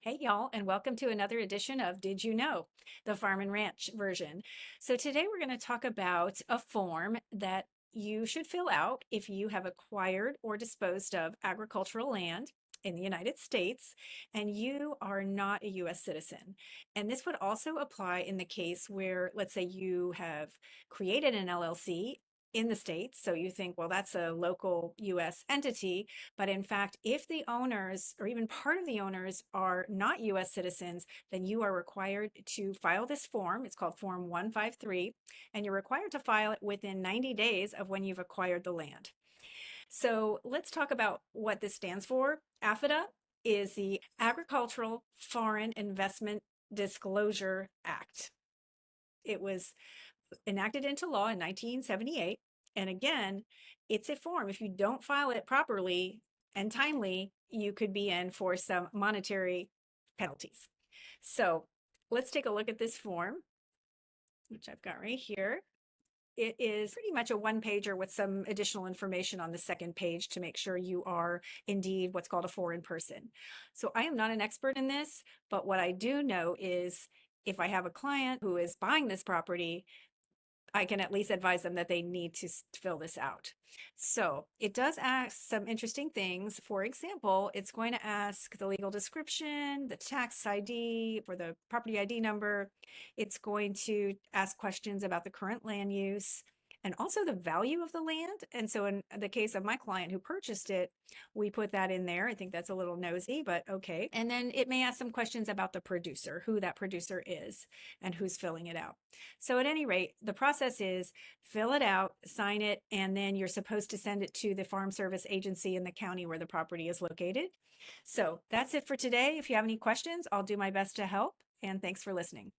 Hey, y'all, and welcome to another edition of Did You Know, the Farm and Ranch version. So, today we're going to talk about a form that you should fill out if you have acquired or disposed of agricultural land in the United States and you are not a US citizen. And this would also apply in the case where, let's say, you have created an LLC in the States. So you think, well, that's a local US entity. But in fact, if the owners or even part of the owners are not US citizens, then you are required to file this form. It's called Form 153, and you're required to file it within 90 days of when you've acquired the land. So let's talk about what this stands for. AFIDA is the Agricultural Foreign Investment Disclosure Act. It was enacted into law in 1978. And again, it's a form. If you don't file it properly and timely, you could be in for some monetary penalties. So let's take a look at this form, which I've got right here. It is pretty much a one-pager with some additional information on the second page to make sure you are indeed what's called a foreign person. So I am not an expert in this, but what I do know is if I have a client who is buying this property, I can at least advise them that they need to fill this out. So it does ask some interesting things. For example, it's going to ask the legal description, the tax ID or the property ID number. It's going to ask questions about the current land use and also the value of the land. And so in the case of my client who purchased it, we put that in there. I think that's a little nosy, but okay. And then it may ask some questions about the producer, who that producer is and who's filling it out. So at any rate, the process is fill it out, sign it, and then you're supposed to send it to the Farm Service Agency in the county where the property is located. So that's it for today. If you have any questions, I'll do my best to help, and thanks for listening.